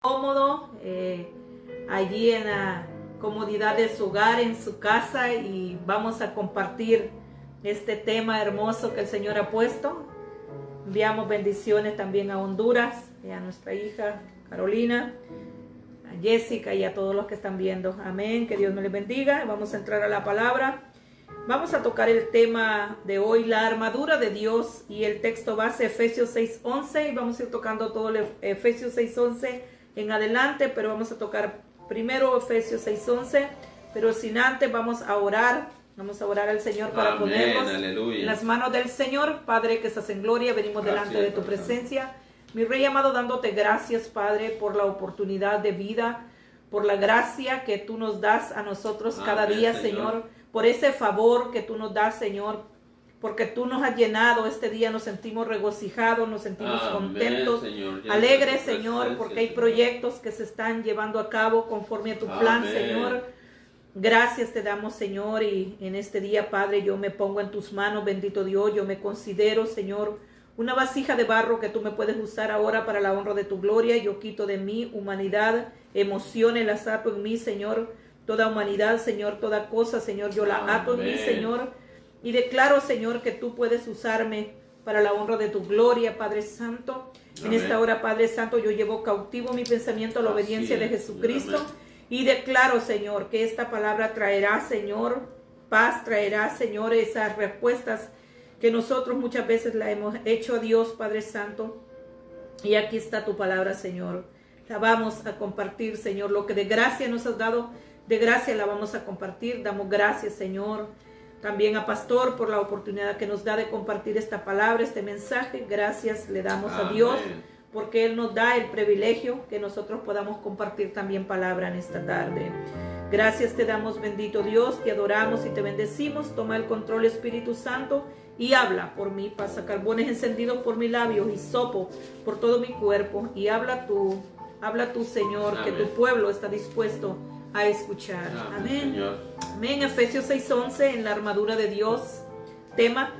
cómodo, allí en la comodidad de su hogar, en su casa, y vamos a compartir este tema hermoso que el Señor ha puesto. Enviamos bendiciones también a Honduras, y a nuestra hija Carolina, a Jessica y a todos los que están viendo. Amén, que Dios me les bendiga. Vamos a entrar a la palabra. Vamos a tocar el tema de hoy, la armadura de Dios, y el texto base Efesios 6:11, y vamos a ir tocando todo el Efesios 6:11 en adelante, pero vamos a tocar primero Efesios 6:11, pero sin antes vamos a orar al Señor para ponernos en las manos del Señor. Padre que estás en gloria, venimos delante de tu presencia, mi Rey amado, dándote gracias, Padre, por la oportunidad de vida, por la gracia que tú nos das a nosotros cada día, Señor, por ese favor que tú nos das, Señor, porque tú nos has llenado este día. Nos sentimos regocijados, nos sentimos contentos, Señor, alegres, Señor, porque hay proyectos que se están llevando a cabo conforme a tu plan, Señor. Gracias te damos, Señor, y en este día, Padre, yo me pongo en tus manos, bendito Dios. Yo me considero, Señor, una vasija de barro que tú me puedes usar ahora para la honra de tu gloria. Yo quito de mí humanidad, emociones, las ato en mí, Señor. Toda humanidad, Señor, toda cosa, Señor, yo la ato en mí, Señor. Y declaro, Señor, que tú puedes usarme para la honra de tu gloria, Padre Santo. En esta hora, Padre Santo, yo llevo cautivo mi pensamiento a la obediencia de Jesucristo. Y declaro, Señor, que esta palabra traerá, Señor, paz, traerá, Señor, esas respuestas que nosotros muchas veces la hemos hecho a Dios, Padre Santo. Y aquí está tu palabra, Señor. La vamos a compartir, Señor. Lo que de gracia nos has dado, de gracia la vamos a compartir. Damos gracias, Señor, también a Pastor por la oportunidad que nos da de compartir esta palabra, este mensaje. Gracias le damos a Dios, porque Él nos da el privilegio que nosotros podamos compartir también palabra en esta tarde. Gracias te damos, bendito Dios, te adoramos y te bendecimos. Toma el control, Espíritu Santo, y habla por mí. Pasa carbones encendidos por mis labios y sopo por todo mi cuerpo. Y habla tú, Señor, que tu pueblo está dispuesto a escuchar. Amén. Amén. Efesios 6:11, en la armadura de Dios. Tema: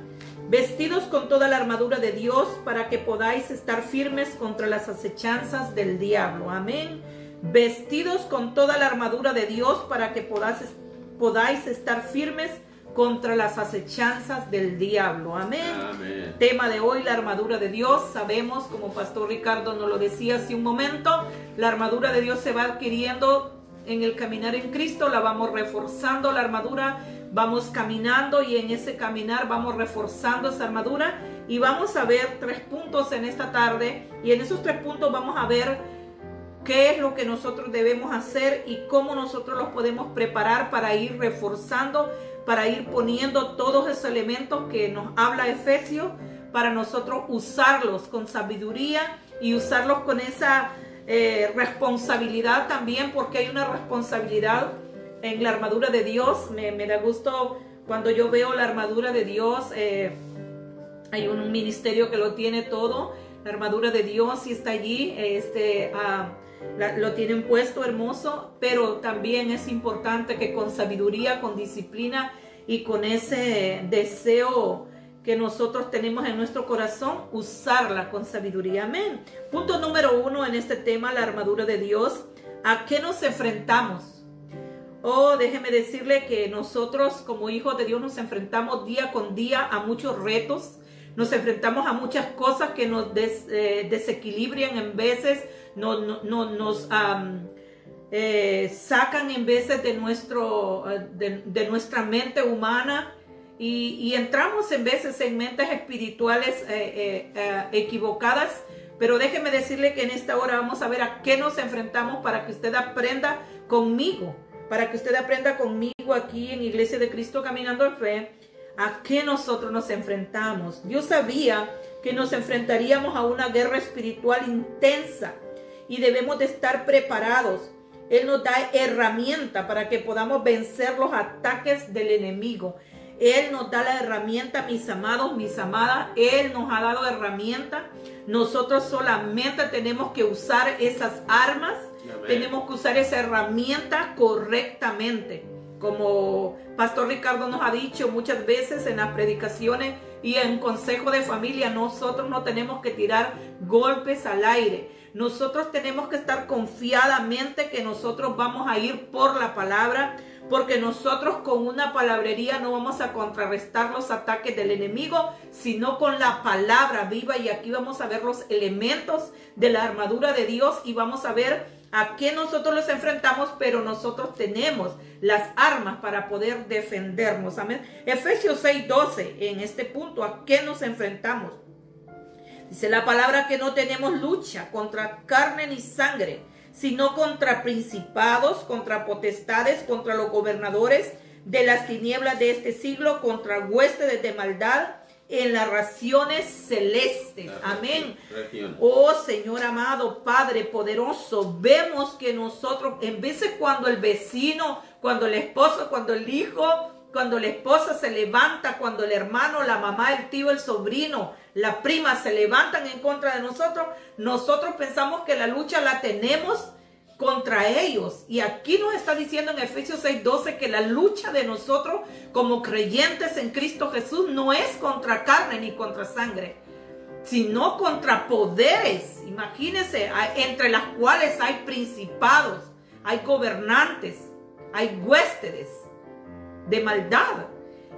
vestidos con toda la armadura de Dios para que podáis estar firmes contra las acechanzas del diablo. Amén. Vestidos con toda la armadura de Dios para que podáis estar firmes contra las acechanzas del diablo. Amén. Amén. Tema de hoy, la armadura de Dios. Sabemos, como Pastor Ricardo nos lo decía hace un momento, la armadura de Dios se va adquiriendo en el caminar en Cristo. La vamos reforzando, la armadura, vamos caminando, y en ese caminar vamos reforzando esa armadura. Y vamos a ver 3 puntos en esta tarde, y en esos 3 puntos vamos a ver qué es lo que nosotros debemos hacer y cómo nosotros los podemos preparar para ir reforzando, para ir poniendo todos esos elementos que nos habla Efesios, para nosotros usarlos con sabiduría y usarlos con esa responsabilidad también, porque hay una responsabilidad en la armadura de Dios. Me da gusto cuando yo veo la armadura de Dios. Hay un ministerio que lo tiene todo, la armadura de Dios, y está allí, lo tienen puesto hermoso, pero también es importante que con sabiduría, con disciplina y con ese deseo que nosotros tenemos en nuestro corazón, usarla con sabiduría. Amén. Punto número 1 en este tema, la armadura de Dios. ¿A qué nos enfrentamos? Déjeme decirle que nosotros como hijos de Dios nos enfrentamos día con día a muchos retos. Nos enfrentamos a muchas cosas que nos desequilibran en veces, nos sacan en veces de nuestra mente humana, y entramos en veces en mentes espirituales equivocadas. Pero déjeme decirle que en esta hora vamos a ver a qué nos enfrentamos, para que usted aprenda conmigo, aquí en Iglesia de Cristo Caminando en Fe, a qué nosotros nos enfrentamos. Dios sabía que nos enfrentaríamos a una guerra espiritual intensa, y debemos de estar preparados. Él nos da herramienta para que podamos vencer los ataques del enemigo. Él nos da la herramienta, mis amados, mis amadas. Él nos ha dado herramienta. Nosotros solamente tenemos que usar esas armas. Amén. Tenemos que usar esa herramienta correctamente. Como Pastor Ricardo nos ha dicho muchas veces en las predicaciones y en consejo de familia, nosotros no tenemos que tirar golpes al aire. Nosotros tenemos que estar confiadamente que nosotros vamos a ir por la palabra, porque nosotros con una palabrería no vamos a contrarrestar los ataques del enemigo, sino con la palabra viva. Y aquí vamos a ver los elementos de la armadura de Dios y vamos a ver a qué nosotros los enfrentamos, pero nosotros tenemos las armas para poder defendernos. Amén. Efesios 6:12, en este punto, ¿a qué nos enfrentamos? Dice la palabra que no tenemos lucha contra carne ni sangre, sino contra principados, contra potestades, contra los gobernadores de las tinieblas de este siglo, contra huestes de maldad en las regiones celestes. Amén. Oh Señor amado, Padre poderoso, vemos que nosotros, en veces cuando el vecino, cuando el esposo, cuando el hijo, cuando la esposa se levanta, cuando el hermano, la mamá, el tío, el sobrino, la prima se levantan en contra de nosotros, nosotros pensamos que la lucha la tenemos contra ellos. Y aquí nos está diciendo en Efesios 6:12 que la lucha de nosotros como creyentes en Cristo Jesús no es contra carne ni contra sangre, sino contra poderes. Imagínense, entre las cuales hay principados, hay gobernantes, hay huéspedes de maldad.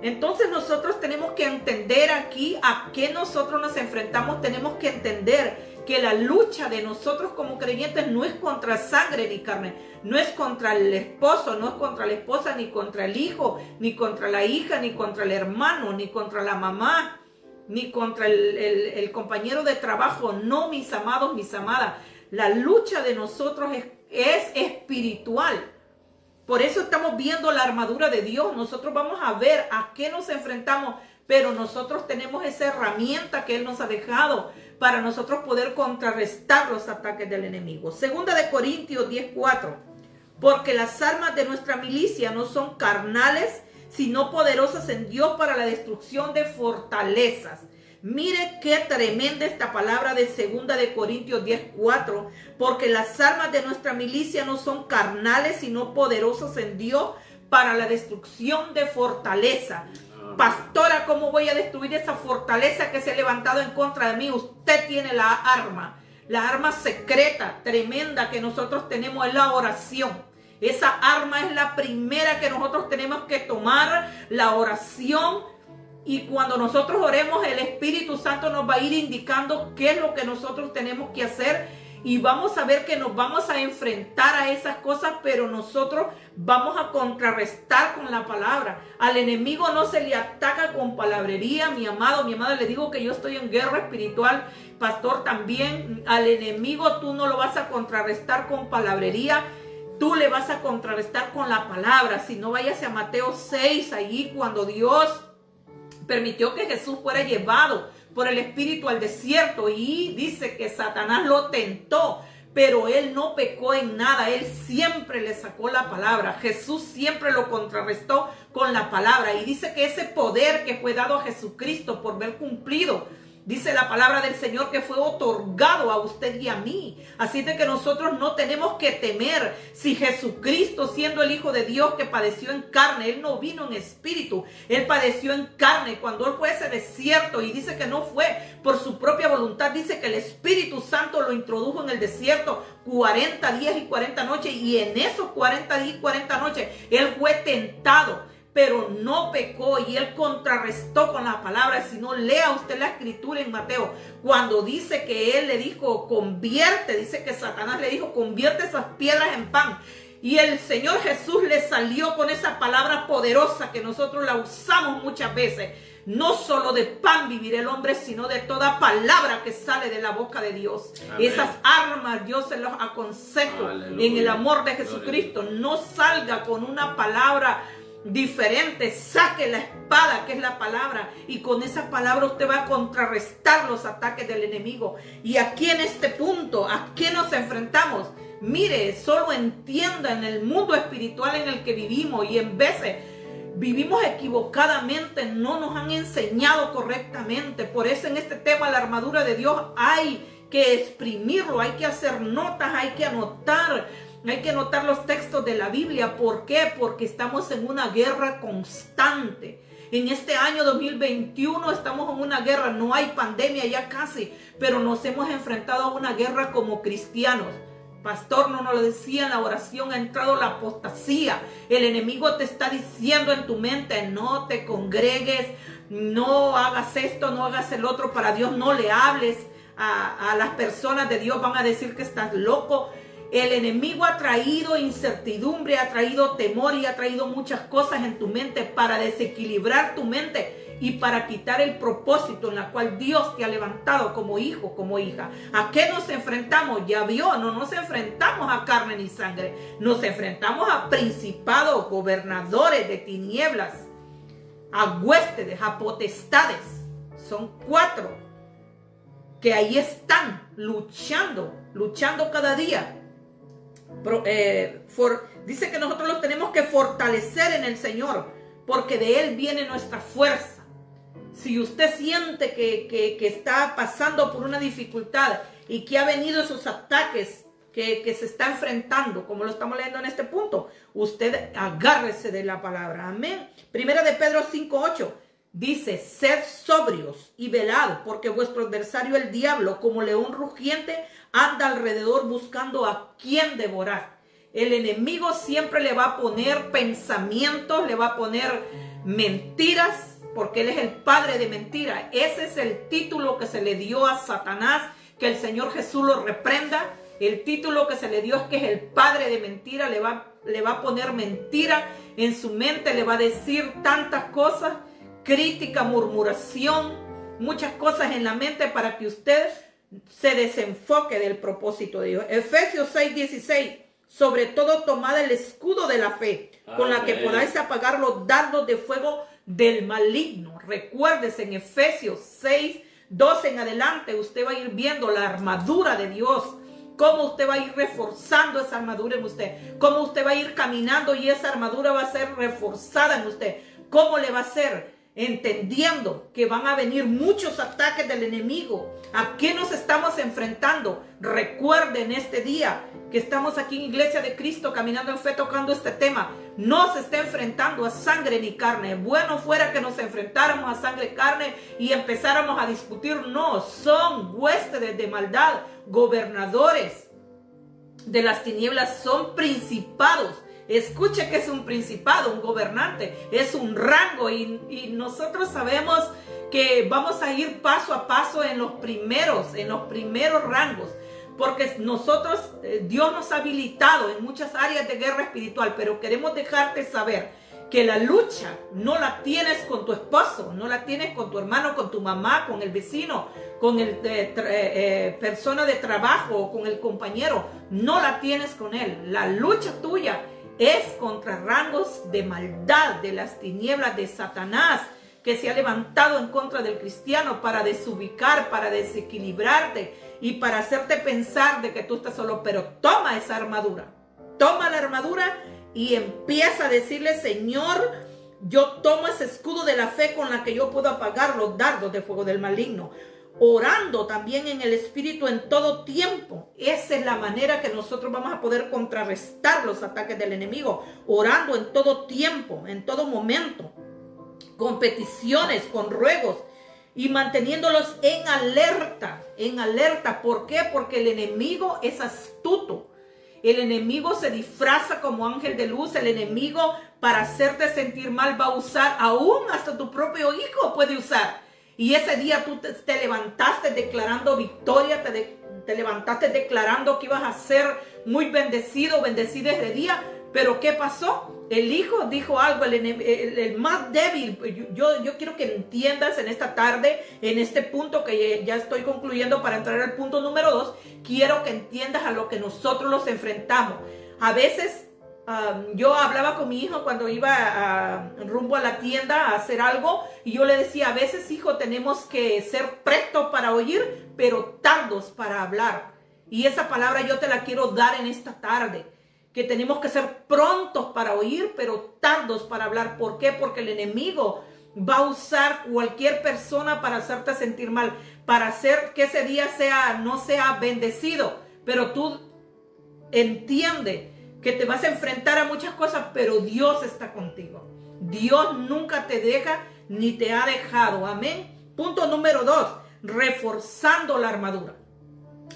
Entonces nosotros tenemos que entender aquí a qué nosotros nos enfrentamos. Tenemos que entender que la lucha de nosotros como creyentes no es contra sangre ni carne, no es contra el esposo, no es contra la esposa, ni contra el hijo, ni contra la hija, ni contra el hermano, ni contra la mamá, ni contra el compañero de trabajo. No, mis amados, mis amadas, la lucha de nosotros es espiritual. Por eso estamos viendo la armadura de Dios. Nosotros vamos a ver a qué nos enfrentamos, pero nosotros tenemos esa herramienta que Él nos ha dejado para nosotros poder contrarrestar los ataques del enemigo. Segunda de Corintios 10:4. Porque las armas de nuestra milicia no son carnales, sino poderosas en Dios para la destrucción de fortalezas. Mire qué tremenda esta palabra de Segunda de Corintios 10:4. Porque las armas de nuestra milicia no son carnales, sino poderosas en Dios para la destrucción de fortaleza. Pastora, ¿cómo voy a destruir esa fortaleza que se ha levantado en contra de mí? Usted tiene la arma secreta, tremenda que nosotros tenemos, es la oración. Esa arma es la primera que nosotros tenemos que tomar, la oración. Y cuando nosotros oremos, el Espíritu Santo nos va a ir indicando qué es lo que nosotros tenemos que hacer. Y vamos a ver que nos vamos a enfrentar a esas cosas, pero nosotros vamos a contrarrestar con la palabra. Al enemigo no se le ataca con palabrería, mi amado, mi amada. Le digo que yo estoy en guerra espiritual, pastor, también. Al enemigo tú no lo vas a contrarrestar con palabrería, tú le vas a contrarrestar con la palabra. Si no, váyase a Mateo 6, allí cuando Dios permitió que Jesús fuera llevado por el Espíritu al desierto, y dice que Satanás lo tentó, pero él no pecó en nada. Él siempre le sacó la palabra. Jesús siempre lo contrarrestó con la palabra, y dice que ese poder que fue dado a Jesucristo por haber cumplido, dice la palabra del Señor, que fue otorgado a usted y a mí. Así de que nosotros no tenemos que temer. Si Jesucristo, siendo el Hijo de Dios que padeció en carne, Él no vino en espíritu, Él padeció en carne. Cuando Él fue a ese desierto, y dice que no fue por su propia voluntad, dice que el Espíritu Santo lo introdujo en el desierto 40 días y 40 noches. Y en esos 40 días y 40 noches, Él fue tentado, pero no pecó, y Él contrarrestó con la palabra. Si no, lea usted la escritura en Mateo, cuando dice que Él le dijo, convierte, dice que Satanás le dijo, convierte esas piedras en pan. Y el Señor Jesús le salió con esa palabra poderosa que nosotros la usamos muchas veces. No solo de pan vivirá el hombre, sino de toda palabra que sale de la boca de Dios. Amén. Esas armas yo se los aconsejo. Aleluya. En el amor de Jesucristo. No salga con una palabra diferente, saque la espada que es la palabra, y con esa palabra usted va a contrarrestar los ataques del enemigo. Y aquí en este punto, ¿a qué nos enfrentamos? Mire, solo entienda, en el mundo espiritual en el que vivimos, y en veces vivimos equivocadamente, no nos han enseñado correctamente. Por eso en este tema, la armadura de Dios, hay que exprimirlo, hay que hacer notas, hay que anotar. Hay que anotar los textos de la Biblia. ¿Por qué? Porque estamos en una guerra constante. En este año 2021 estamos en una guerra, no hay pandemia ya casi, pero nos hemos enfrentado a una guerra como cristianos. Pastor, no nos lo decía en la oración, ha entrado la apostasía. El enemigo te está diciendo en tu mente, no te congregues, no hagas esto, no hagas el otro, para Dios no le hables. A las personas de Dios van a decir que estás loco. El enemigo ha traído incertidumbre, ha traído temor y ha traído muchas cosas en tu mente para desequilibrar tu mente y para quitar el propósito en la cual Dios te ha levantado como hijo, como hija. ¿A qué nos enfrentamos? Ya vio, no nos enfrentamos a carne ni sangre. Nos enfrentamos a principados, gobernadores de tinieblas, a huéspedes, a potestades. Son 4 que ahí están luchando cada día. Dice que nosotros los tenemos que fortalecer en el Señor, porque de Él viene nuestra fuerza. Si usted siente que está pasando por una dificultad y que ha venido esos ataques que se está enfrentando, como lo estamos leyendo en este punto, usted agárrese de la palabra. Amén. Primera de Pedro 5:8 dice: sed sobrios y velados, porque vuestro adversario el diablo, como león rugiente, anda alrededor buscando a quien devorar. El enemigo siempre le va a poner pensamientos, le va a poner mentiras, porque él es el padre de mentira. Ese es el título que se le dio a Satanás, que el Señor Jesús lo reprenda. El título que se le dio es que es el padre de mentira. Le va a poner mentira en su mente, le va a decir tantas cosas, crítica, murmuración, muchas cosas en la mente para que usted se desenfoque del propósito de Dios. Efesios 6:16: sobre todo tomad el escudo de la fe, con la que podáis apagar los dardos de fuego del maligno. Recuérdese, en Efesios 6:12 en adelante, usted va a ir viendo la armadura de Dios, cómo usted va a ir reforzando esa armadura en usted, cómo usted va a ir caminando y esa armadura va a ser reforzada en usted. ¿Cómo le va a ser? Entendiendo que van a venir muchos ataques del enemigo. ¿A qué nos estamos enfrentando? Recuerden este día que estamos aquí en Iglesia de Cristo Caminando en Fe tocando este tema. No se está enfrentando a sangre ni carne. Bueno fuera que nos enfrentáramos a sangre y carne y empezáramos a discutir. No, son huéspedes de maldad, gobernadores de las tinieblas, son principados. Escuche que es un principado, un gobernante, es un rango y nosotros sabemos que vamos a ir paso a paso en los primeros rangos, porque nosotros, Dios nos ha habilitado en muchas áreas de guerra espiritual, pero queremos dejarte saber que la lucha no la tienes con tu esposo, no la tienes con tu hermano, con tu mamá, con el vecino, con el persona de trabajo, con el compañero, no la tienes con él. La lucha tuya es contra rangos de maldad, de las tinieblas de Satanás, que se ha levantado en contra del cristiano para desubicar, para desequilibrarte y para hacerte pensar de que tú estás solo. Pero toma esa armadura, toma la armadura y empieza a decirle: Señor, yo tomo ese escudo de la fe con la que yo puedo apagar los dardos de fuego del maligno. Orando también en el Espíritu en todo tiempo. Esa es la manera que nosotros vamos a poder contrarrestar los ataques del enemigo. Orando en todo tiempo, en todo momento, con peticiones, con ruegos y manteniéndolos en alerta. En alerta. ¿Por qué? Porque el enemigo es astuto. El enemigo se disfraza como ángel de luz. El enemigo, para hacerte sentir mal, va a usar, aún hasta tu propio hijo puede usar. Y ese día tú te levantaste declarando victoria, te levantaste declarando que ibas a ser muy bendecido, bendecida ese día. Pero ¿qué pasó? El hijo dijo algo, el más débil. Yo quiero que entiendas en esta tarde, en este punto que ya estoy concluyendo para entrar al punto número 2, quiero que entiendas a lo que nosotros nos enfrentamos. A veces yo hablaba con mi hijo cuando iba rumbo a la tienda a hacer algo y yo le decía: a veces, hijo, tenemos que ser prestos para oír, pero tardos para hablar. Y esa palabra yo te la quiero dar en esta tarde, que tenemos que ser prontos para oír, pero tardos para hablar. ¿Por qué? Porque el enemigo va a usar cualquier persona para hacerte sentir mal, para hacer que ese día no sea bendecido. Pero tú entiende que te vas a enfrentar a muchas cosas, pero Dios está contigo. Dios nunca te deja ni te ha dejado. Amén. Punto número 2, reforzando la armadura.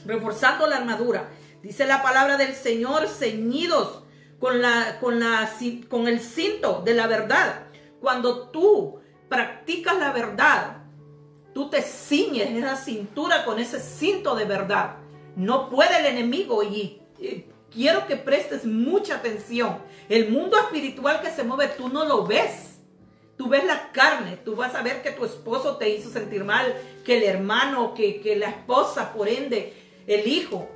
Reforzando la armadura. Dice la palabra del Señor, ceñidos con el cinto de la verdad. Cuando tú practicas la verdad, tú te ciñes esa cintura con ese cinto de verdad. No puede el enemigo, y quiero que prestes mucha atención. El mundo espiritual que se mueve, tú no lo ves. Tú ves la carne, tú vas a ver que tu esposo te hizo sentir mal, que el hermano, que la esposa, por ende, el hijo.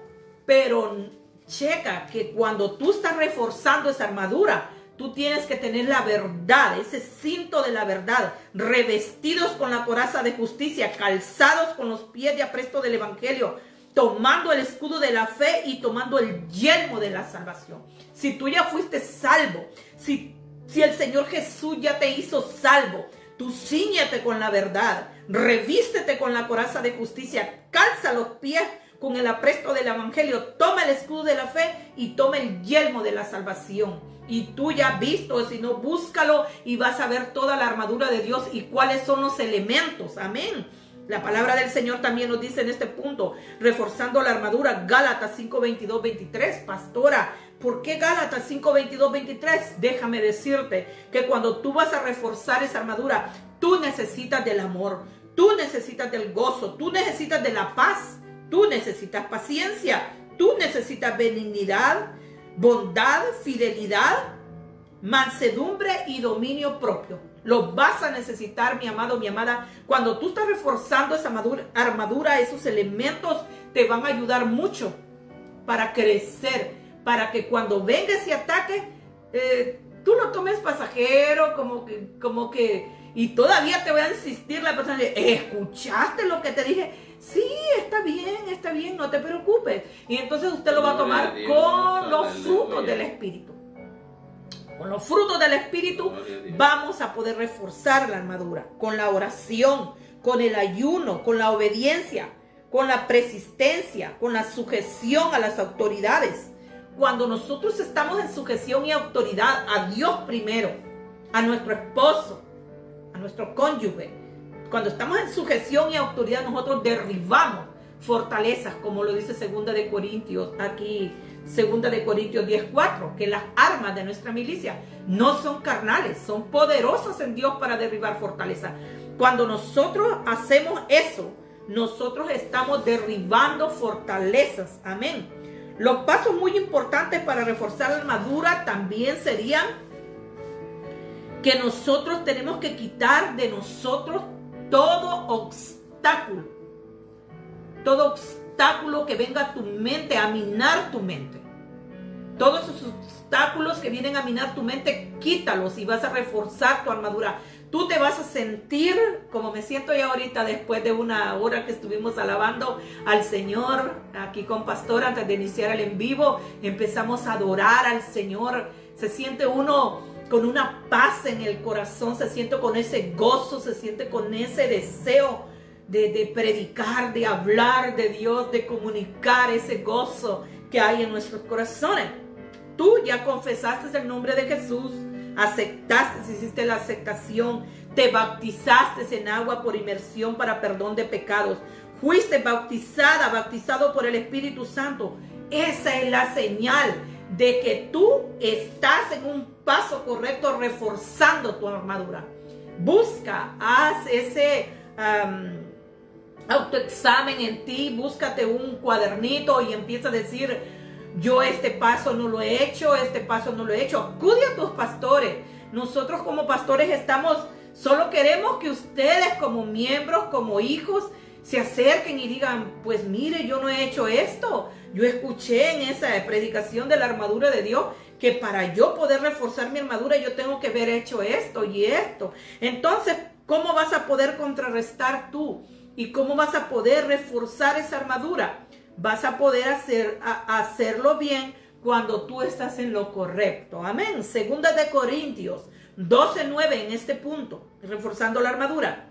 Pero checa que cuando tú estás reforzando esa armadura, tú tienes que tener la verdad, ese cinto de la verdad, revestidos con la coraza de justicia, calzados con los pies de apresto del evangelio, tomando el escudo de la fe y tomando el yelmo de la salvación. Si tú ya fuiste salvo, si el Señor Jesús ya te hizo salvo, tú cíñete con la verdad, revístete con la coraza de justicia, calza los pies con el apresto del evangelio, toma el escudo de la fe y toma el yelmo de la salvación. Y tú ya has visto, si no, búscalo y vas a ver toda la armadura de Dios y cuáles son los elementos. Amén. La palabra del Señor también nos dice en este punto, reforzando la armadura, Gálatas 5:22-23. Pastora, ¿por qué Gálatas 5:22-23? Déjame decirte que cuando tú vas a reforzar esa armadura, tú necesitas del amor, tú necesitas del gozo, tú necesitas de la paz, tú necesitas paciencia, tú necesitas benignidad, bondad, fidelidad, mansedumbre y dominio propio. Lo vas a necesitar, mi amado, mi amada. Cuando tú estás reforzando esa armadura, esos elementos te van a ayudar mucho para crecer, para que cuando venga ese ataque, tú lo tomes pasajero, como que, y todavía te voy a insistir la persona, ¿escuchaste lo que te dije? Sí, está bien, no te preocupes. Y entonces usted lo va a tomar con los frutos del Espíritu. Con los frutos del Espíritu vamos a poder reforzar la armadura. Con la oración, con el ayuno, con la obediencia, con la persistencia, con la sujeción a las autoridades. Cuando nosotros estamos en sujeción y autoridad a Dios primero, a nuestro esposo, a nuestro cónyuge, cuando estamos en sujeción y autoridad, nosotros derribamos fortalezas, como lo dice 2 de Corintios aquí. 2 de Corintios 10:4, que las armas de nuestra milicia no son carnales, son poderosas en Dios para derribar fortalezas. Cuando nosotros hacemos eso, nosotros estamos derribando fortalezas. Amén. Los pasos muy importantes para reforzar la armadura también serían que nosotros tenemos que quitar de nosotros todo obstáculo que venga a tu mente, a minar tu mente. Todos esos obstáculos que vienen a minar tu mente, quítalos y vas a reforzar tu armadura. Tú te vas a sentir como me siento yo ahorita después de una hora que estuvimos alabando al Señor aquí con Pastor antes de iniciar el en vivo. Empezamos a adorar al Señor. Se siente uno con una paz en el corazón, se siente con ese gozo, se siente con ese deseo de predicar, de hablar de Dios, de comunicar ese gozo que hay en nuestros corazones. Tú ya confesaste el nombre de Jesús, aceptaste, hiciste la aceptación, te bautizaste en agua por inmersión para perdón de pecados, fuiste bautizado por el Espíritu Santo. Esa es la señal de que tú estás en un paso correcto reforzando tu armadura. Busca, haz ese autoexamen en ti, búscate un cuadernito y empieza a decir, yo este paso no lo he hecho, este paso no lo he hecho. Acude a tus pastores. Nosotros como pastores solo queremos que ustedes como miembros, como hijos, se acerquen y digan, pues mire, yo no he hecho esto. Yo escuché en esa predicación de la armadura de Dios que para yo poder reforzar mi armadura yo tengo que haber hecho esto y esto. Entonces, ¿cómo vas a poder contrarrestar tú? ¿Y cómo vas a poder reforzar esa armadura? Vas a poder hacerlo bien cuando tú estás en lo correcto. Amén. 2 de Corintios 12:9 en este punto, reforzando la armadura.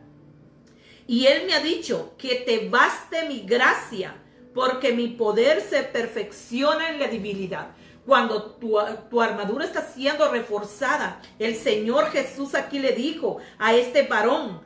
Y él me ha dicho que te baste mi gracia, porque mi poder se perfecciona en la debilidad. cuando tu armadura está siendo reforzada. El Señor Jesús aquí le dijo a este varón,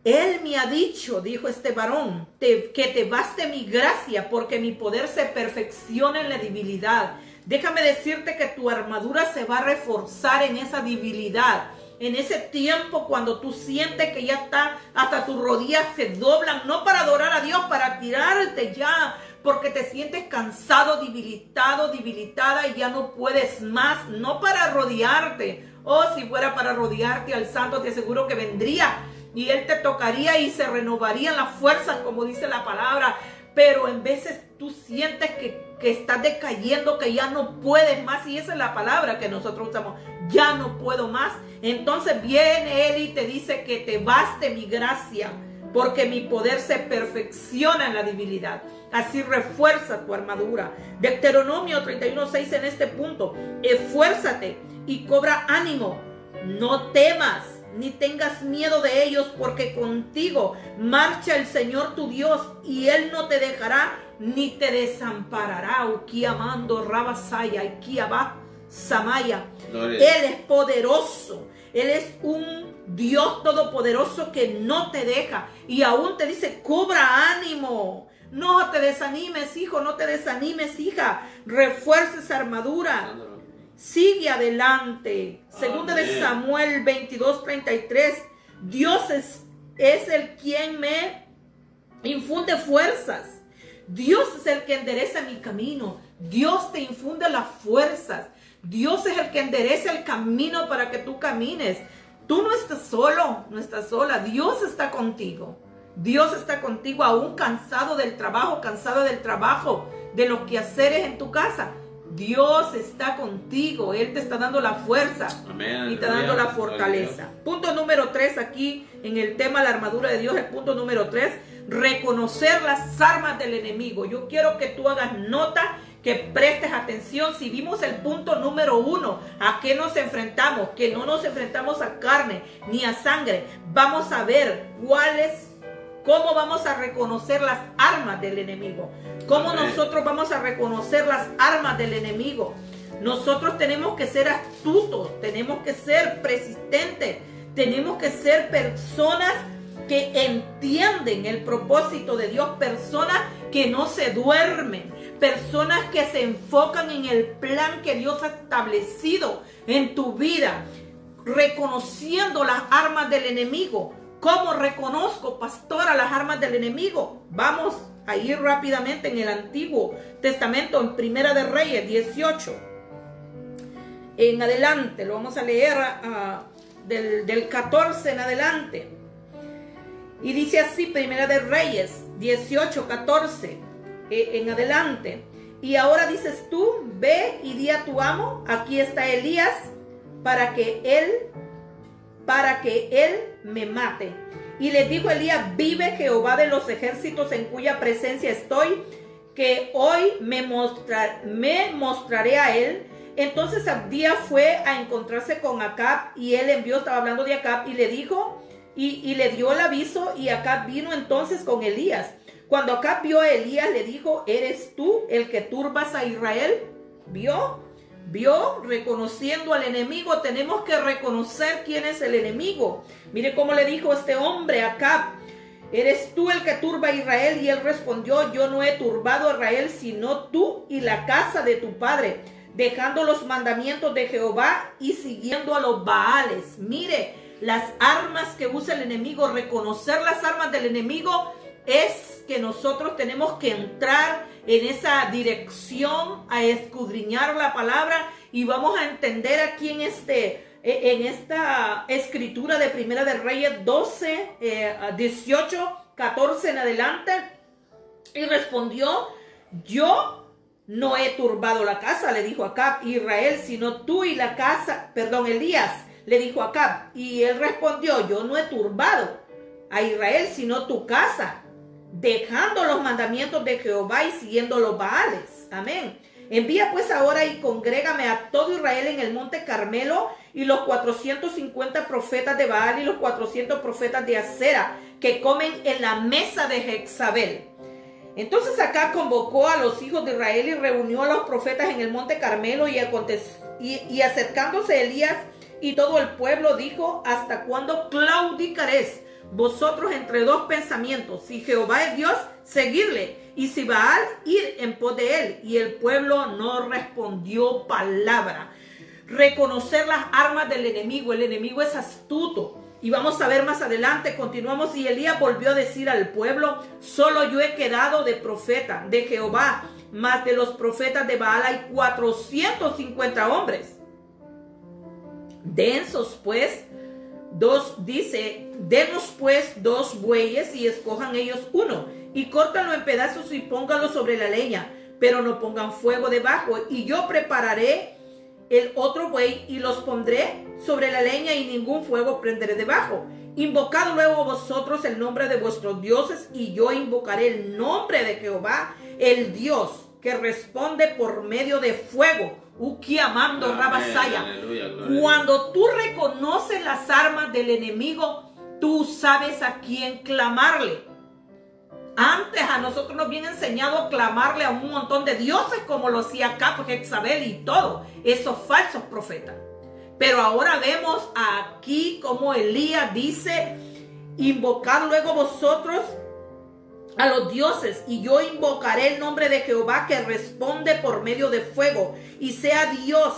Él me ha dicho, dijo este varón, que te baste mi gracia, porque mi poder se perfecciona en la debilidad. Déjame decirte que tu armadura se va a reforzar en esa debilidad. En ese tiempo cuando tú sientes que ya está, hasta tus rodillas se doblan, no para adorar a Dios, para tirarte ya, porque te sientes cansado, debilitado, debilitada y ya no puedes más, no para rodearte. Oh, si fuera para rodearte al Santo, te aseguro que vendría y Él te tocaría y se renovarían las fuerzas, como dice la palabra. Pero en veces tú sientes que estás decayendo, que ya no puedes más. Y esa es la palabra que nosotros usamos. Ya no puedo más. Entonces viene Él y te dice que te baste mi gracia, porque mi poder se perfecciona en la debilidad. Así refuerza tu armadura. Deuteronomio 31:6 en este punto. Esfuérzate y cobra ánimo. No temas ni tengas miedo de ellos, porque contigo marcha el Señor tu Dios, y Él no te dejará ni te desamparará. Ukiamando Rabasaya, Ikiaba Samaya. Él es poderoso. Él es un Dios todopoderoso que no te deja. Y aún te dice, cobra ánimo. No te desanimes, hijo. No te desanimes, hija. Refuerza esa armadura. Sigue adelante. Segunda de Samuel 22:33. Dios es el quien me infunde fuerzas. Dios es el que endereza mi camino. Dios te infunde las fuerzas. Dios es el que endereza el camino para que tú camines. Tú no estás solo, no estás sola. Dios está contigo. Dios está contigo, aún cansado del trabajo, de los quehaceres en tu casa. Dios está contigo. Él te está dando la fuerza. Amén, y te está dando la fortaleza. Punto número 3 aquí en el tema la armadura de Dios. El punto número 3, reconocer las armas del enemigo. Yo quiero que tú hagas nota, que prestes atención. Si vimos el punto número 1, ¿a qué nos enfrentamos? Que no nos enfrentamos a carne ni a sangre. Vamos a ver cómo vamos a reconocer las armas del enemigo. Cómo nosotros vamos a reconocer las armas del enemigo. Nosotros tenemos que ser astutos, tenemos que ser persistentes, tenemos que ser personas que entienden el propósito de Dios, personas que no se duermen, personas que se enfocan en el plan que Dios ha establecido en tu vida, reconociendo las armas del enemigo. ¿Cómo reconozco, pastora, las armas del enemigo? Vamos a ir rápidamente en el Antiguo Testamento, en Primera de Reyes 18. En adelante, lo vamos a leer del 14 en adelante. Y dice así, Primera de Reyes 18, 14 en adelante. Y ahora dices tú, ve y di a tu amo, aquí está Elías, para que él me mate. Y le dijo Elías, vive Jehová de los ejércitos en cuya presencia estoy, que hoy me mostraré a él. Entonces Abdías fue a encontrarse con Acab, y él envió, estaba hablando de Acab, y le dijo, y le dio el aviso, y Acab vino entonces con Elías. Cuando Acab vio a Elías, le dijo, ¿eres tú el que turbas a Israel? ¿Vio? Reconociendo al enemigo. Tenemos que reconocer quién es el enemigo. Mire cómo le dijo este hombre a Acab, ¿eres tú el que turba a Israel? Y él respondió, yo no he turbado a Israel, sino tú y la casa de tu padre, dejando los mandamientos de Jehová y siguiendo a los Baales. Mire, las armas que usa el enemigo, reconocer las armas del enemigo, es que nosotros tenemos que entrar en esa dirección, a escudriñar la palabra, y vamos a entender aquí en esta escritura de Primera de Reyes 12, 18, 14 en adelante. Y respondió, yo no he turbado la casa, le dijo Acab, Israel, sino tú y la casa, Elías, le dijo Acab, y él respondió, yo no he turbado a Israel, sino tu casa, dejando los mandamientos de Jehová y siguiendo los Baales. Amén. Envía pues ahora y congrégame a todo Israel en el monte Carmelo, y los 450 profetas de Baal y los 400 profetas de Acera, que comen en la mesa de Jezabel. Entonces Acab convocó a los hijos de Israel y reunió a los profetas en el monte Carmelo, y acercándose Elías y todo el pueblo dijo: ¿hasta cuándo claudicaréis vosotros entre dos pensamientos? Si Jehová es Dios, seguidle, y si Baal, ir en pos de él. Y el pueblo no respondió palabra. Reconocer las armas del enemigo. El enemigo es astuto. Y vamos a ver más adelante, continuamos. Y Elías volvió a decir al pueblo: solo yo he quedado de profeta de Jehová, mas de los profetas de Baal hay 450 hombres. Denos pues dos bueyes y escojan ellos uno, y córtanlo en pedazos y pónganlo sobre la leña, pero no pongan fuego debajo. Y yo prepararé el otro buey y los pondré sobre la leña, y ningún fuego prenderé debajo. Invocad luego vosotros el nombre de vuestros dioses, y yo invocaré el nombre de Jehová, el Dios que responde por medio de fuego. Ukiamando Rabasaya. Cuando tú reconoces las armas del enemigo, tú sabes a quién clamarle. Antes a nosotros nos viene enseñado a clamarle a un montón de dioses, como lo hacía Acab, Jezabel y todo esos falsos profetas. Pero ahora vemos aquí como Elías dice: invocad luego vosotros a los dioses, y yo invocaré el nombre de Jehová que responde por medio de fuego, y sea Dios.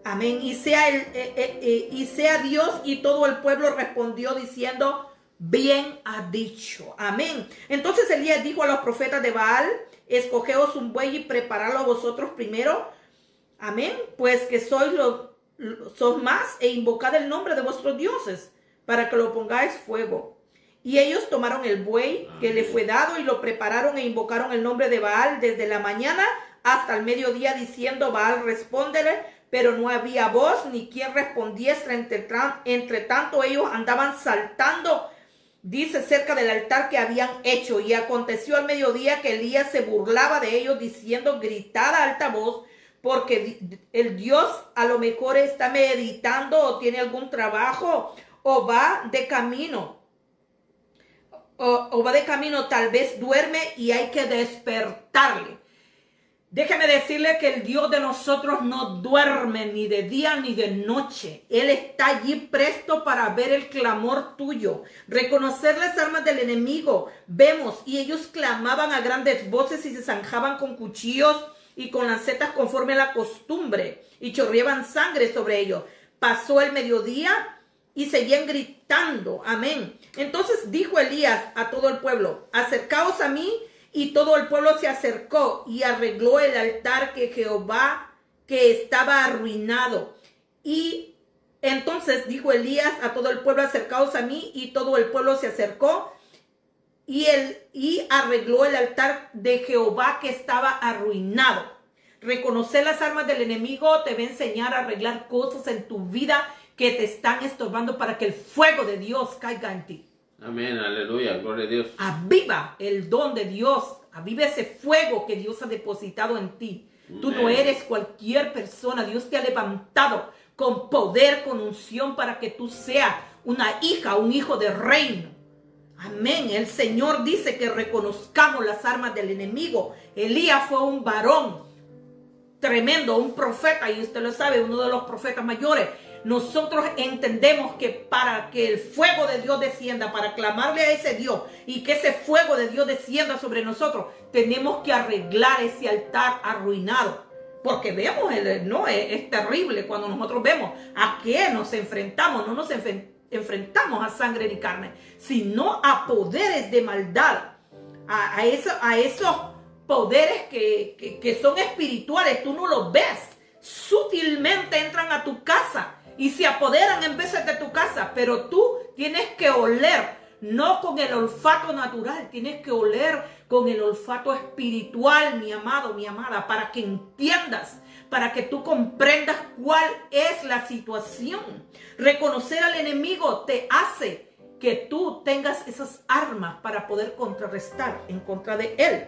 Amén. Y sea Dios. Y todo el pueblo respondió diciendo: bien ha dicho. Amén. Entonces Elías dijo a los profetas de Baal: escogeos un buey y preparadlo vosotros primero. Amén. Pues que sois más, e invocad el nombre de vuestros dioses para que lo pongáis fuego. Y ellos tomaron el buey que le fue dado y lo prepararon e invocaron el nombre de Baal desde la mañana hasta el mediodía, diciendo: Baal, respóndele. Pero no había voz ni quien respondiese. Entre tanto ellos andaban saltando, dice, cerca del altar que habían hecho. Y aconteció al mediodía que Elías se burlaba de ellos, diciendo: gritad a alta voz, porque el Dios a lo mejor está meditando o tiene algún trabajo, o va de camino. O va de camino, tal vez duerme y hay que despertarle. Déjeme decirle que el Dios de nosotros no duerme ni de día ni de noche. Él está allí presto para ver el clamor tuyo. Reconocer las armas del enemigo. Vemos, y ellos clamaban a grandes voces y se zanjaban con cuchillos y con lancetas conforme a la costumbre, y chorreaban sangre sobre ellos. Pasó el mediodía y seguían gritando. Amén. Entonces dijo Elías a todo el pueblo: acercaos a mí. Y todo el pueblo se acercó y arregló el altar que Jehová, que estaba arruinado. Y entonces dijo Elías a todo el pueblo: acercaos a mí. Y todo el pueblo se acercó y arregló el altar de Jehová que estaba arruinado. Reconocer las armas del enemigo te va a enseñar a arreglar cosas en tu vida que te están estorbando para que el fuego de Dios caiga en ti. Amén, aleluya, gloria a Dios. Aviva el don de Dios, aviva ese fuego que Dios ha depositado en ti. Amén. Tú no eres cualquier persona. Dios te ha levantado con poder, con unción, para que tú seas una hija, un hijo del reino. Amén. El Señor dice que reconozcamos las armas del enemigo. Elías fue un varón tremendo, un profeta, y usted lo sabe, uno de los profetas mayores. Nosotros entendemos que para que el fuego de Dios descienda, para clamarle a ese Dios y que ese fuego de Dios descienda sobre nosotros, tenemos que arreglar ese altar arruinado. Porque vemos, es terrible cuando nosotros vemos a qué nos enfrentamos. No nos enfrentamos a sangre ni carne, sino a poderes de maldad, a esos poderes que son espirituales. Tú no los ves, sutilmente entran a tu casa y se apoderan en veces de tu casa, pero tú tienes que oler, no con el olfato natural, tienes que oler con el olfato espiritual, mi amado, mi amada, para que entiendas, para que tú comprendas cuál es la situación. Reconocer al enemigo te hace que tú tengas esas armas para poder contrarrestar en contra de él.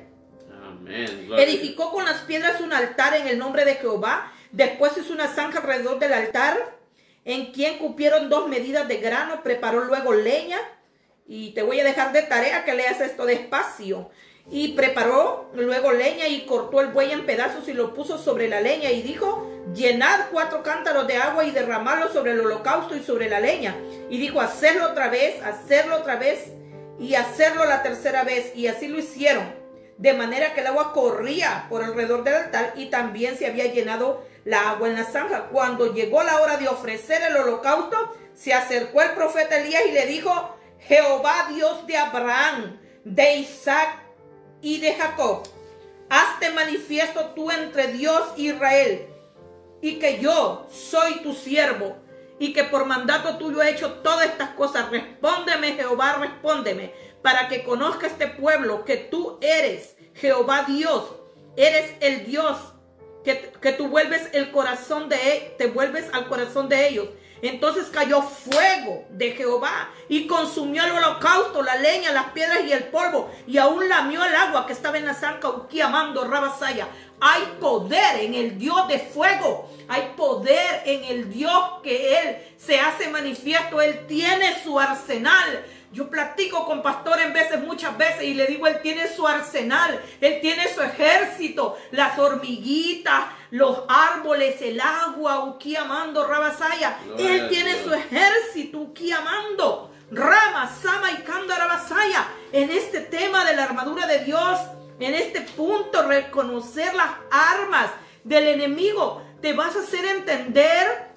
Amén. Edificó con las piedras un altar en el nombre de Jehová. Después hizo una zanja alrededor del altar, en quien cupieron 2 medidas de grano. Preparó luego leña Y te voy a dejar de tarea que leas esto despacio. Y preparó luego leña y cortó el buey en pedazos y lo puso sobre la leña y dijo: llenad 4 cántaros de agua y derramadlo sobre el holocausto y sobre la leña. Y dijo: hacerlo otra vez y hacerlo la tercera vez. Y así lo hicieron, de manera que el agua corría por alrededor del altar y también se había llenado la agua en la zanja. Cuando llegó la hora de ofrecer el holocausto, se acercó el profeta Elías y le dijo: Jehová, Dios de Abraham, de Isaac y de Jacob, hazte manifiesto tú entre Dios e Israel, y que yo soy tu siervo, y que por mandato tuyo he hecho todas estas cosas. Respóndeme, Jehová, respóndeme, para que conozca este pueblo que tú eres Jehová Dios, eres el Dios que tú vuelves el corazón te vuelves al corazón de ellos. Entonces cayó fuego de Jehová y consumió el holocausto, la leña, las piedras y el polvo, y aún lamió el agua que estaba en la zanja. Ukiamando Rabasaya. Hay poder en el Dios de fuego. Hay poder en el Dios que Él se hace manifiesto. Él tiene su arsenal. Yo platico con pastores muchas veces y le digo: Él tiene su arsenal, Él tiene su ejército, las hormiguitas, los árboles, el agua, Ukiamando Rabasaya. Él tiene su ejército, Ukiamando Rama, Sama y Kanda Rabasaya. En este tema de la armadura de Dios, en este punto, reconocer las armas del enemigo, te vas a hacer entender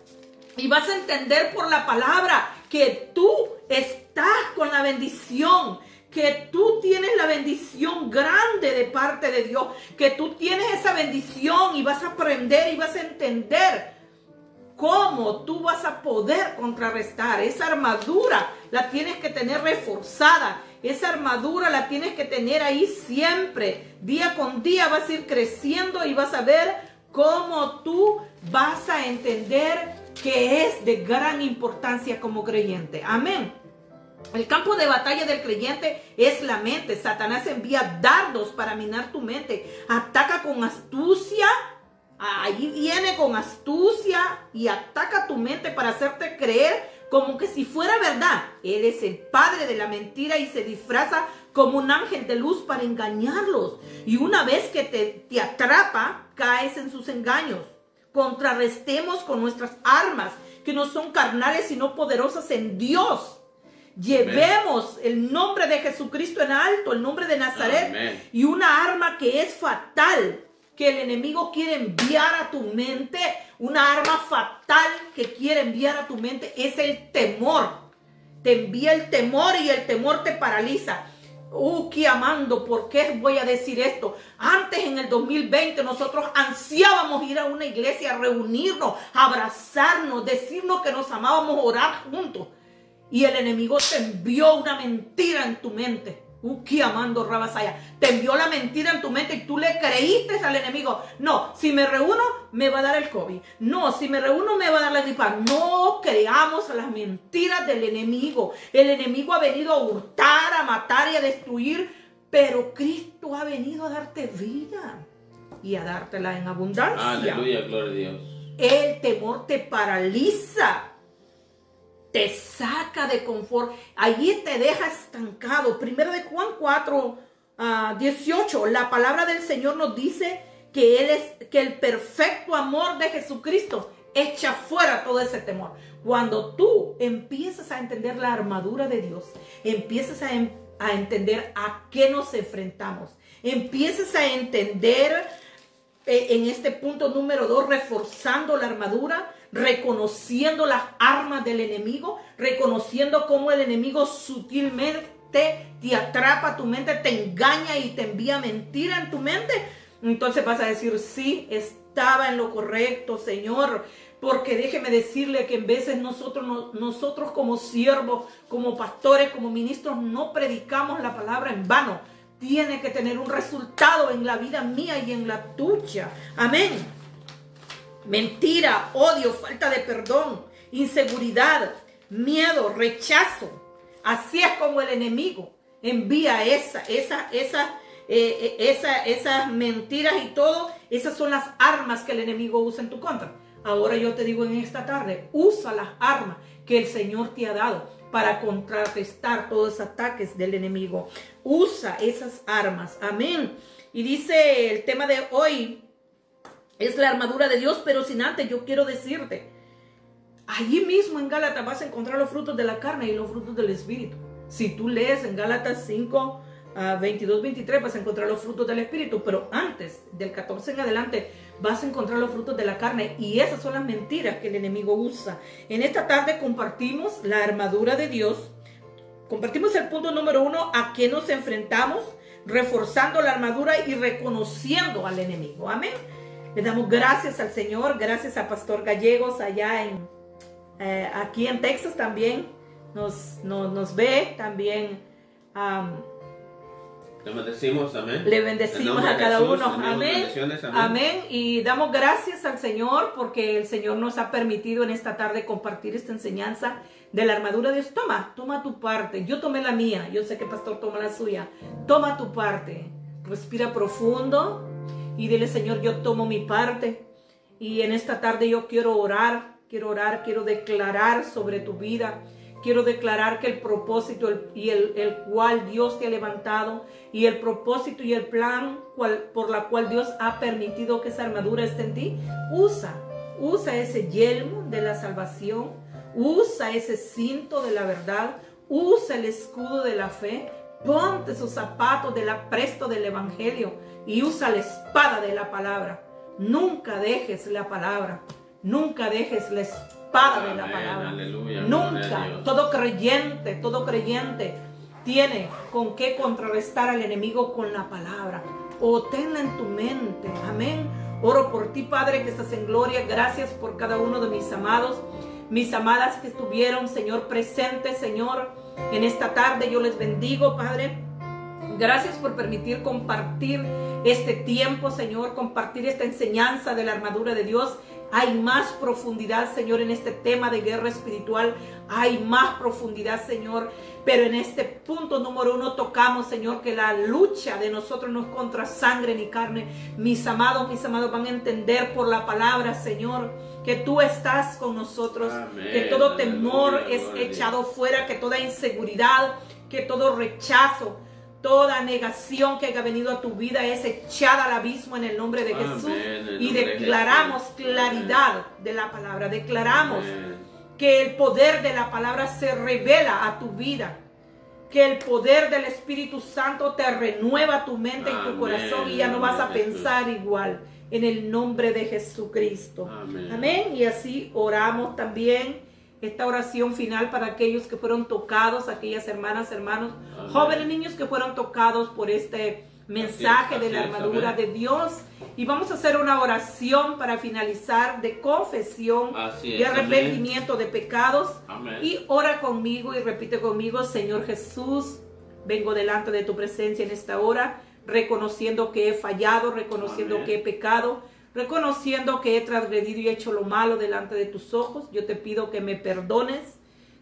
y vas a entender por la palabra que tú estás con la bendición, que tú tienes la bendición grande de parte de Dios, que tú tienes esa bendición y vas a aprender y vas a entender cómo tú vas a poder contrarrestar. Esa armadura la tienes que tener reforzada, esa armadura la tienes que tener ahí siempre, día con día vas a ir creciendo y vas a ver cómo tú vas a entender que es de gran importancia como creyente. Amén. El campo de batalla del creyente es la mente. Satanás envía dardos para minar tu mente. Ataca con astucia. Ahí viene con astucia y ataca tu mente para hacerte creer como que si fuera verdad. Él es el padre de la mentira y se disfraza como un ángel de luz para engañarlos. Y una vez que te atrapa, caes en sus engaños. Contrarrestemos con nuestras armas, que no son carnales sino poderosas en Dios. Llevemos el nombre de Jesucristo en alto, el nombre de Nazaret. Amén. Y una arma que es fatal, que el enemigo quiere enviar a tu mente, una arma fatal que quiere enviar a tu mente es el temor. Te envía el temor y el temor te paraliza. Ukiamando, ¿por qué voy a decir esto? Antes, en el 2020, nosotros ansiábamos ir a una iglesia, a reunirnos, a abrazarnos, decirnos que nos amábamos, orar juntos. Y el enemigo te envió una mentira en tu mente. Ukiamando Rabasaya. Te envió la mentira en tu mente y tú le creíste al enemigo. No, si me reúno me va a dar el COVID. No, si me reúno me va a dar la gripa. No creamos a las mentiras del enemigo. El enemigo ha venido a hurtar, a matar y a destruir, pero Cristo ha venido a darte vida y a dártela en abundancia. Aleluya, gloria a Dios. El temor te paraliza, te saca de confort, allí te deja estancado. Primero de Juan 4, 18, la palabra del Señor nos dice que el perfecto amor de Jesucristo echa fuera todo ese temor. Cuando tú empiezas a entender la armadura de Dios, empiezas a entender a qué nos enfrentamos, empiezas a entender en este punto número 2, reforzando la armadura, reconociendo las armas del enemigo, reconociendo cómo el enemigo sutilmente te atrapa tu mente, te engaña y te envía mentira en tu mente. Entonces vas a decir: sí, estaba en lo correcto, Señor. Porque déjeme decirle que en veces nosotros como siervos, como pastores, como ministros, no predicamos la palabra en vano. Tiene que tener un resultado en la vida mía y en la tuya. Amén. Mentira, odio, falta de perdón, inseguridad, miedo, rechazo. Así es como el enemigo envía esas mentiras y todo. Esas son las armas que el enemigo usa en tu contra. Ahora yo te digo en esta tarde, usa las armas que el Señor te ha dado para contrarrestar todos los ataques del enemigo. Usa esas armas. Amén. Y dice el tema de hoy es la armadura de Dios, pero sin antes yo quiero decirte, allí mismo en Gálatas vas a encontrar los frutos de la carne y los frutos del Espíritu. Si tú lees en Gálatas 5, 22, 23 vas a encontrar los frutos del Espíritu, pero antes del 14 en adelante vas a encontrar los frutos de la carne, y esas son las mentiras que el enemigo usa. En esta tarde compartimos la armadura de Dios, compartimos el punto número 1, a qué nos enfrentamos, reforzando la armadura y reconociendo al enemigo. Amén. Le damos gracias al Señor, gracias a Pastor Gallegos allá aquí en Texas también nos ve, también le bendecimos, amén. Le bendecimos a cada Jesús, uno, amén. Amén. Amén. Y damos gracias al Señor porque el Señor nos ha permitido en esta tarde compartir esta enseñanza de la armadura de Dios. Toma tu parte. Yo tomé la mía, yo sé que el pastor toma la suya. Toma tu parte, respira profundo y dile: Señor, yo tomo mi parte. Y en esta tarde yo quiero orar, quiero declarar sobre tu vida. Quiero declarar que el propósito y el cual Dios te ha levantado, y el propósito y el plan por la cual Dios ha permitido que esa armadura esté en ti, usa ese yelmo de la salvación, usa ese cinto de la verdad, usa el escudo de la fe, ponte esos zapatos del apresto del evangelio y usa la espada de la palabra. Nunca dejes la palabra, nunca dejes la espada de la palabra. Aleluya, nunca. Todo creyente tiene con qué contrarrestar al enemigo con la palabra. O tenla en tu mente. Amén. Oro por ti, Padre, que estás en gloria. Gracias por cada uno de mis amados, mis amadas que estuvieron, Señor, presentes, Señor, en esta tarde. Yo les bendigo, Padre. Gracias por permitir compartir este tiempo, Señor, compartir esta enseñanza de la armadura de Dios. Hay más profundidad, Señor, en este tema de guerra espiritual. Hay más profundidad, Señor. Pero en este punto número 1 tocamos, Señor, que la lucha de nosotros no es contra sangre ni carne. Mis amados van a entender por la palabra, Señor, que tú estás con nosotros. Amén. Que todo temor es echado fuera, que toda inseguridad, que todo rechazo, toda negación que haya venido a tu vida es echada al abismo en el nombre de Jesús. Y declaramos claridad de la palabra. Declaramos que el poder de la palabra se revela a tu vida. Que el poder del Espíritu Santo te renueva tu mente y tu corazón, y ya no vas a pensar igual. En el nombre de Jesucristo. Amén. Y así oramos también esta oración final para aquellos que fueron tocados, aquellas hermanas, hermanos, amén, jóvenes, niños que fueron tocados por este mensaje de la armadura de Dios. Y vamos a hacer una oración para finalizar de confesión y arrepentimiento de pecados. Amén. Y ora conmigo y repite conmigo: Señor Jesús, vengo delante de tu presencia en esta hora, reconociendo que he fallado, reconociendo que he pecado, reconociendo que he transgredido y hecho lo malo delante de tus ojos. Yo te pido que me perdones,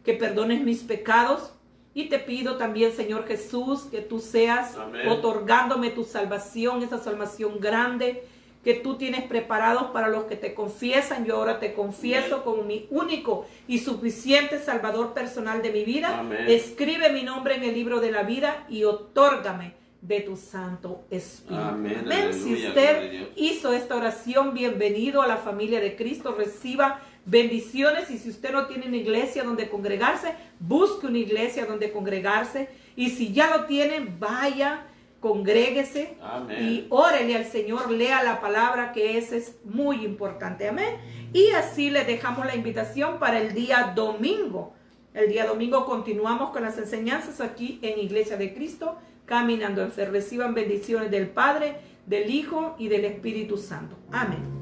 que perdones mis pecados. Y te pido también, Señor Jesús, que tú seas otorgándome tu salvación, esa salvación grande que tú tienes preparado para los que te confiesan. Yo ahora te confieso como mi único y suficiente Salvador personal de mi vida. Amén. Escribe mi nombre en el libro de la vida y otórgame de tu Santo Espíritu. Amén. Amén. Si usted hizo esta oración, bienvenido a la familia de Cristo. Reciba bendiciones. Y si usted no tiene una iglesia donde congregarse, busque una iglesia donde congregarse. Y si ya lo tiene, vaya, congréguese. Amén. Y órele al Señor, lea la palabra, que eso es muy importante. Amén. Y así le dejamos la invitación para el día domingo. El día domingo continuamos con las enseñanzas aquí en Iglesia de Cristo, Caminando en Fe. Reciban bendiciones del Padre, del Hijo y del Espíritu Santo. Amén.